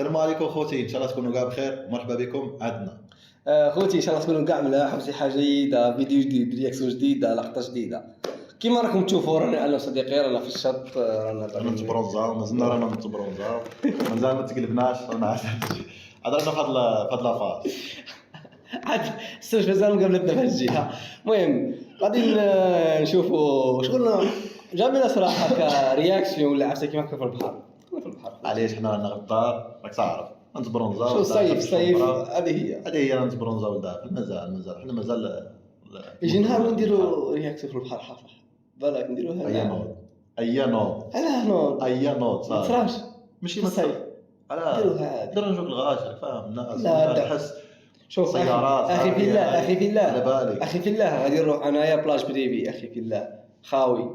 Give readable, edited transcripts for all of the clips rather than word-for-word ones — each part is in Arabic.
السلام عليكم خوتي، ان شاء الله تكونوا كاع بخير. مرحبا بكم عندنا خوتي، ان شاء الله تكونوا كاع ملاح وشي حاجه جديده، فيديو جديد، رياكسيون جديده، لقطه جديده. كيما راكم تشوفوا رانا انا وصديقي رانا في الشط، رانا نتبرونزاو، مازلنا رانا نتبرونزاو، مازال ما تقلبناش، رانا عاد رانا فهاد لافاز. عاد استنى مازال مقابلتنا في الجهه. المهم غادي نشوفوا شغلنا جابنا صراحه كرياكسيون ولا عرفتي كيما في البحر. في البحر علاش حنا رانا غدار، راك تعرف نتبرونزاو. شو الصيف هذه هي نتبرونزاو لداخل. مازال حنا مازال يجي نهار نديروا رياكسيون في البحر حافظ بالك نديروها. اي نوض علاه نوض صافي تراش ماشي الصيف نديروها هادي درنا نجوك الغاشر، فاهم الناس لا تحس. شوف سيارات اخي في الله على بالك اخي في الله غادي نروح انايا بلاج بريفي اخي في الله خاوي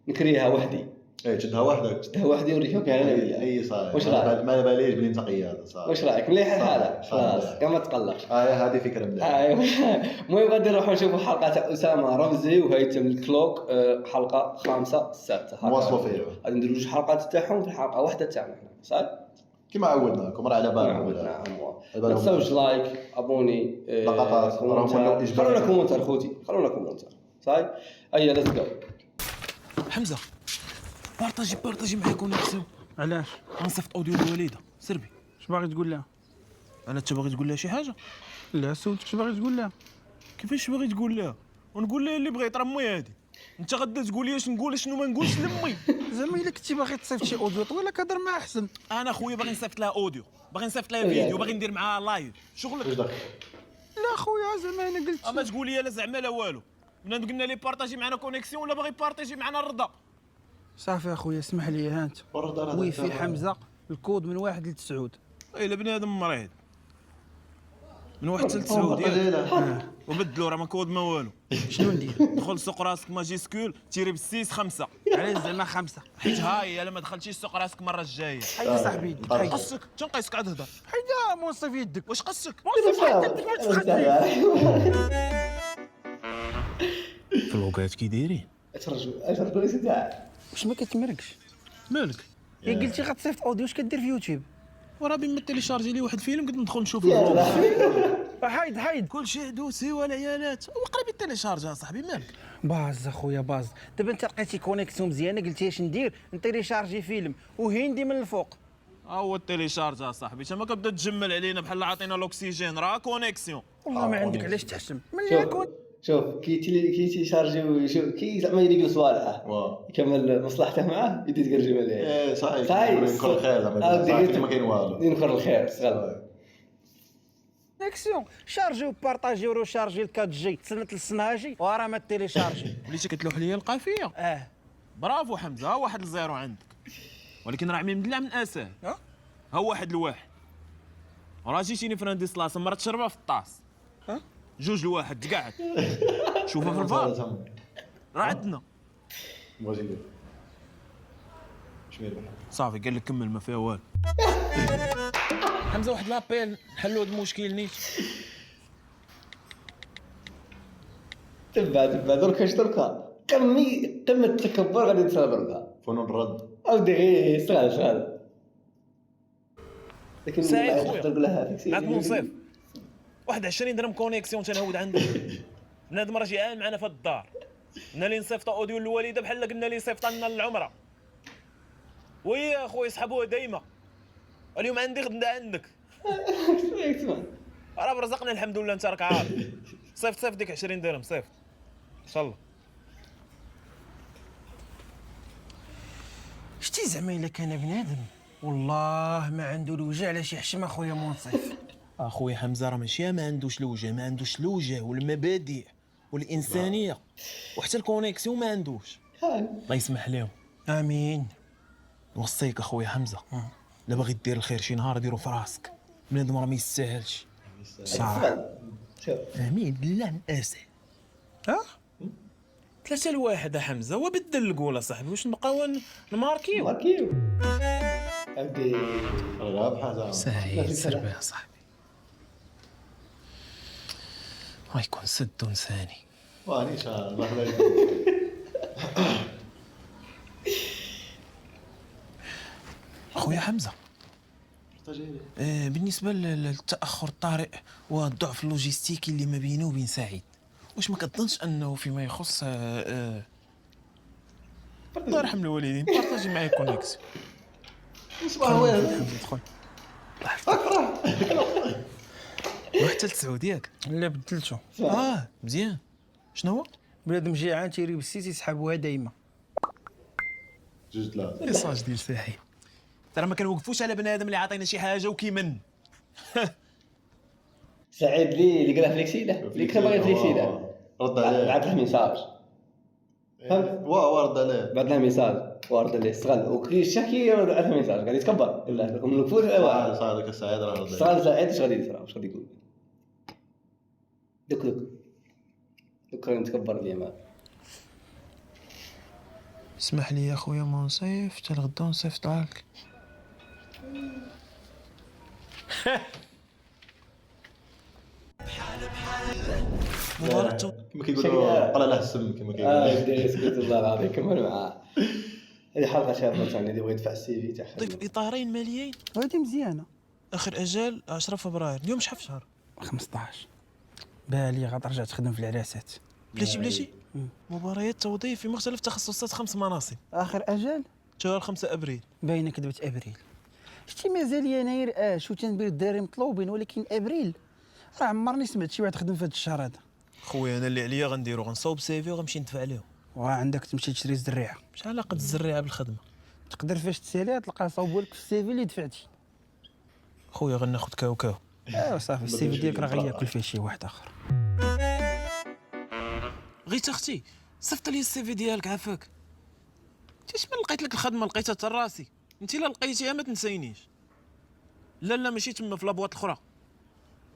نكريها وحدي. تشدها وحدي ونريحو كاع انا وياك. اي صاير. واش رايك؟ ما باليش بلي انت قياده صافي. واش رايك؟ مليح الحاله خلاص كما تقلقش. هذه فكره مليحه. المهم غادي نروحو نشوفو حلقه تاع اسامه رمزي وهيثم الكلوك، حلقه 5-6 نواصلوا فيها. غادي نديرو جوج حلقات تاعهم في الحلقه واحده تاعنا حنا صافي كما عودناكم، راه على بالكم. نعم ما تنساوش لايك ابوني لقطات خلونا كومنتار خوتي، خلونا كومنتار صاي. هيا ليتس جو. حمزه بارطاجي معايا كونيكسيون. علاش؟ غنصيفط اوديو للوالده سربي. اش باغي تقول لها؟ انت باغي تقول لها شي حاجه؟ لا سولتك اش باغي تقول لها؟ كيفاش باغي تقول لها؟ ونقول لها اللي بغيت راه امي هادي. انت غادا تقول لي اش نقول شنو ما نقولش لامي. زعما الا كنتي باغي تصيفط شي اوديو طويله كهضر معها احسن. انا خويا باغي نصيفط لها اوديو، باغي نصيفط لها فيديو، باغي ندير معاها لايف. شغلك لا خويا زعما انا قلت اما تقول لي لا زعما لا والو. بنا قلنا لي بارطاجي معنا كونيكسيون ولا باغي بارطاجي معنا الرضا. صافي اخويا اسمح لي ها انت ويفي حمزه الكود من 1 ل 9. الا بنادم مريض من 1 حتى ل 9 وبدلوا راه ما كود ما والو. شنو ندير؟ دخل سوق راسك ماجيسكول تيري بالسيس 5. علاش زعما 5؟ حيت هاي الا ما دخلتيش سوق راسك المره الجايه. حيد صاحبي يدك حيد. قصك تنقيسك عاد هضر. حيد منصف يدك. واش قصك؟ فلوقات كي دايرين؟ اتفرجوا لي تاع واش ما كتمركش؟ مالك؟ يا قلتي غتصيفط اوديو اش كدير في يوتيوب؟ وراه بما تيليشارجي لي واحد فيلم قد ندخل نشوف حيد كلشي دوسي والعيالات وقريب تيليشارجا صاحبي. مالك؟ باز اخويا باز. دابا انت لقيتي كونيكسيون مزيانه قلتي اش ندير نتيليشارجي فيلم وهندي من الفوق. هو التيليشارجا صاحبي. تما كتبدا تجمل علينا بحال عاطينا الاكسجين. راه كونيكسيون. والله ما عندك علاش تحشم ملي يكون. شوف كي تيشارجي كي زعما يريقل صوالحه يكمل مصلحته معاه يدي تقرجم عليه. صحيح نكون الخير زعما ما كاين والو. نكون الخير صغير. كونيكسيون شارجيو بارطاجيو رو شارجي الكات جي تسنت السناجي وراه ما تيليشارجي. وليتي كتلوح ليا القافيه. برافو حمزه. ها 1-0 عندك، ولكن راه عمي مدلع من اساه. ها 1-1. راه جيتيني في راندي صلاصه مرات تشربها في الطاس. 2-1 تقعد. شوفها في الفار راه عندنا. بغيتي ندير شمير صافي قال لك كمل ما فيها والو. حمزه واحد لابيل نحلوا هذا المشكل نيت. تبع دركا قمة التكبر غادي تصير دركا. فنون الرد اودي غير صغال لكن سعيد خويا نقول لها هذيك معاك منصف 21 درهم كونيكسيون تنهود عندك. بنادم راه جيعان معنا في الدار. قلنا لي نصيفط اوديو للوالده بحال قلنا لي صيفط لنا للعمره. ويا خويا يسحبوها دايما. اليوم عندي غدا عندك. راه برزقنا الحمد لله. انت راك عارف. صيفط ديك 20 درهم صيفط ان شاء الله. شتي زعما الا كان بنادم والله ما عنده الوجه علاش يحشم اخويا منصف. اخويا حمزه راه ماشي ما عندوش الوجه، ما عندوش الوجه والمبادئ والانسانيه وحتى الكونيكسيون ما عندوش. الله يسمح لهم. امين. نوصيك اخويا حمزه لا باغي دير الخير شي نهار ديرو في راسك. بنادم راه ما يستاهلش صراحه. امين بالله من اسال. 3-1 حمزه. وبدل القوله صاحبي. واش نبقاو نماركيو عندي رابحه ساهي سير بها صاحبي. ويكون سد ثاني واني ان شاء الله. خويا حمزه بالنسبه للتاخر الطارئ والضعف اللوجستيكي اللي ما بينه وبين سعيد، واش ما كتظنش انه فيما يخص الله يرحم الوالدين بارطاجي معايا كونيكسيون؟ دخل رحت للسعود ياك؟ لا بدلته. مزيان. شنو هو؟ بنادم جيعان تيري بالسيس يسحبوها دايما. جوج ثلاثة. ميساج ديال ساحي. ترى ما كنوقفوش على بنادم اللي عطينا شي حاجه وكيمن. سعيد اللي قالها فليكسيله اللي كان باغي فليكسيله رد عليه. بعث له ميساج رد عليه. بعث له ميساج وارد اللي استغل وكي الشاكي بعث له ميساج قاعد يتكبر قال له لكم نوقفوش صار ديك السعيد راه رد عليه. استغل سعيد اش غادي يصرا واش غادي يقول دوك راه نتكبر اليوم. اسمح لي يا خويا منصيف حتى الغدا نصيفط لك. كما كيقولوا قال له السم كما كيقولوا. سكت الله العظيم كمل معاه. هذه حلقه شابه ثاني اللي بغى يدفع السي في تاع ضيف اطارين ماليين. هذه مزيانه. اخر اجال 10 فبراير. اليوم شحال في الشهر؟ 15 بالي غاد رجع تخدم في العراسات. بلاتي مباريات توظيف في مختلف تخصصات 5 مناصب. اخر اجل شهر 5 ابريل. باينه كذبه ابريل. شتي مازال يناير شو تنبير الدراري مطلوبين ولكن ابريل راه عمرني سمعت شي واحد خدم في هذا الشهر هذا. خويا انا اللي عليا غنديرو غنصاوب سيفي وغنمشي ندفع لهم. وعندك تمشي تشري الزريعه. شحال علاقه الزريعه بالخدمه؟ تقدر فاش تساليها تلقى صاوبوا لك في السيفي اللي دفعتي. خويا غناخذ كاو. ايوا صافي السيفي ديالك راه غياكل فيه شي واحد اخر. غيت اختي صيفط لي السيفي ديالك عافاك. انت من لقيت لك الخدمه لقيتها حتى راسي، انت لا لقيتيها ما تنسينيش. لا ماشي تما في لابواط الاخرى.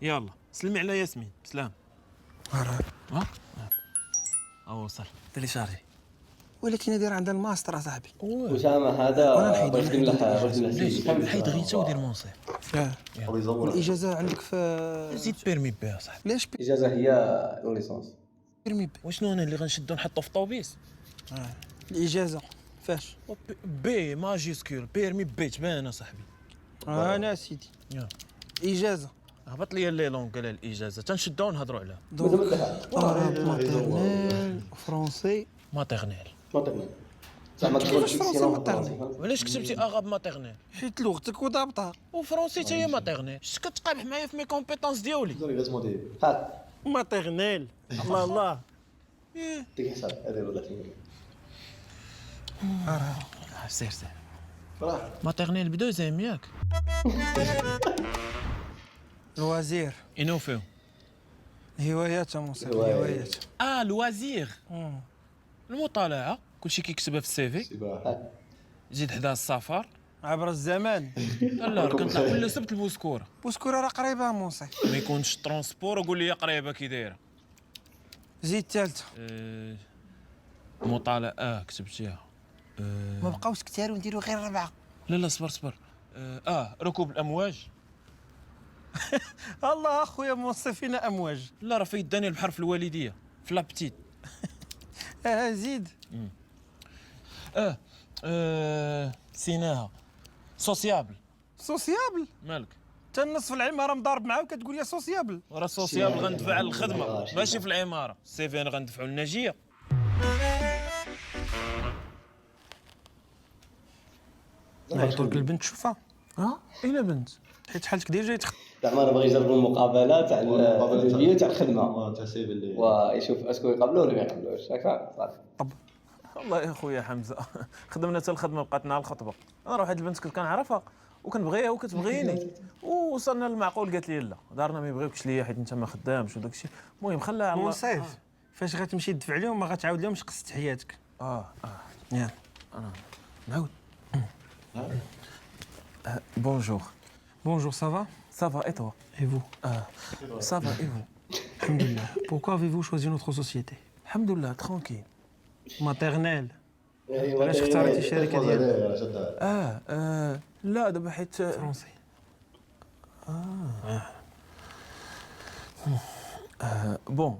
يلا سلمي على ياسمين. سلام. وصل تيليشارجي. ولكن هذه راه عندها الماستر اصاحبي. اسامه هذا بغيت نقول لك حيد غيتا ودير مونصيف. والاجازه عندك في زيد بيرمي بي اصاحبي. علاش الاجازه هي ليسونس. بيرمي وشنو انا اللي غنشدو نحطو في الطوبيس؟ الاجازه فاش بي ماجيسكول بيرمي بي تبان اصاحبي. انا سيدي اجازه هبط لي لي لونغ قال الاجازه تنشدو ونهضروا عليها. ماتيرنيل فرونسي ماتيرنيل. زعما كيفاش فرونسي ماتيرنيل؟ وعلاش كتبتي اغاب ماتيرنيل؟ حيت لغتك وضابطها. وفرونسي حتى هي ماتيرنيل. اش كتقابح معايا في مي كومبيتونس ديالي؟ ماتيرنيل الله ديك حساب هذه ولا سير ماتيرنيل بدوزيام ياك؟ الوزير انو فيهم؟ هوايات مصيفي هوايات. لوازير. المطالعه كلشي كيكتبها في السي في. زيد حدا السفر عبر الزمان. لا كنطلع كل سبت البوسكوره. بوسكوره راه قريبه مصيف. ما يكونش ترونسبور وقول لي قريبه كي دايره. زيد الثالثه مطالعه كتبتيها. ما بقاوش كثار ونديروا غير 4. لا صبر ركوب الامواج. الله اخويا منصفين امواج. لا راه في يداني البحر في الوالديه في لابتيت. زيد سيناها سوسيابل. سوسيابل مالك حتى النص في العماره مضارب معاه وكتقول يا سوسيابل. ورا سوسيابل غندفع على الخدمه ماشي في العماره. السيفي انا غندفعو للناجيه. نعيطوا لك البنت تشوفها. اين بنت؟ حيت حالتك ديجا زعما راه باغي يجربوا المقابله تاع الانترفيو تاع الخدمه تاع السيف اللي ويشوف اسكو يقبلوه ولا ما يقبلوش هكا صافي. والله يا خويا حمزه خدمنا حتى الخدمه بقاتنا على الخطبه. انا راه واحد البنت كنت كنعرفها وكنبغيها وكتبغيني ووصلنا للمعقول قالت لي لا دارنا ما يبغيوكش ليا حيت انت ما خدامش وداك الشيء. المهم خلاها على الله. صيف فاش غتمشي تدفع لهم ما غتعاود لهمش قصه حياتك. يلا انا نعاود. بونجور. Bonjour, ça va? Ça va et toi? Et vous? Ça va et vous? Alhamdoulilah. Pourquoi avez-vous choisi notre société? Alhamdoulilah, tranquille. Maternelle. علاش اختاريتي الشركه ديالك؟ لا دابا حيت فرونسي. Bon.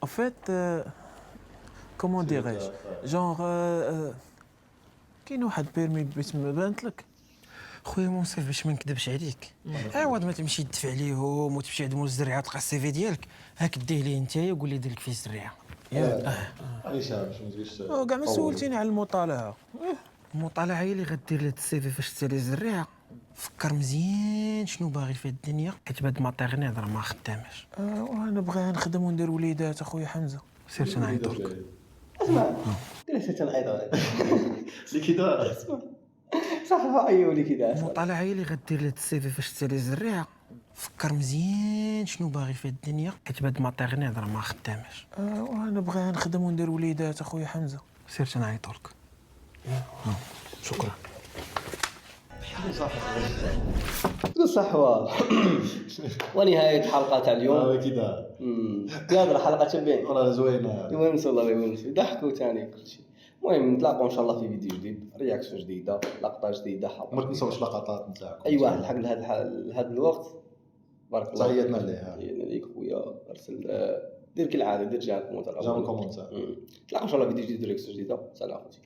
En fait, comment dirais-je? Genre. كاين واحد بيرمي باسم ما بانت لك. خويا منصف باش ما نكذبش عليك، عوض ما تمشي تدفع ليهم وتمشي عندهم الزريعه تلقى السي في ديالك، هاك ديه ليه نتايا وقول لي دير لك فيه الزريعه. علاش باش ما تجيش كاع ما سولتيني على المطالعه. المطالعه هي اللي غدير لها السي في فاش تسالي الزريعه. فكر مزيان شنو باغي في الدنيا، حيت بهاد الماتيرني هضر ما خداماش. وانا بغا نخدم وندير وليدات اخويا حمزه. سير تنعيط لك. اسمع دير حتى تنعيط اللي كده اسمع صح عيوني كذا. المطالعه هي اللي غدير لها السي في فاش تسالي الزريعه. فكر مزيان شنو باغي في الدنيا، حيت بهاد الماتيرني هضر ما خدامش. وانا بغا نخدم وندير وليدات اخويا حمزه. سير تنعيط لك. شكرا. صح ونهاية حلقة تاع اليوم. كده يلا حلقة تبين والله زوينه. يونس والله يونس ضحكوا ثاني كل شيء. المهم نتلاقوا ان شاء الله في فيديو جديد، رياكشن جديده، لقطه جديده، ما تنساوش لقطات نتاعكم. اي واحد لحق لهذا الوقت. بارك الله تحياتنا ليه. ليك خويا. ارسل دير كالعاده، دير جا كومنتار. جا كومنتار. نتلاقوا ان شاء الله في فيديو جديد ورياكشن جديده. سلام خوتي.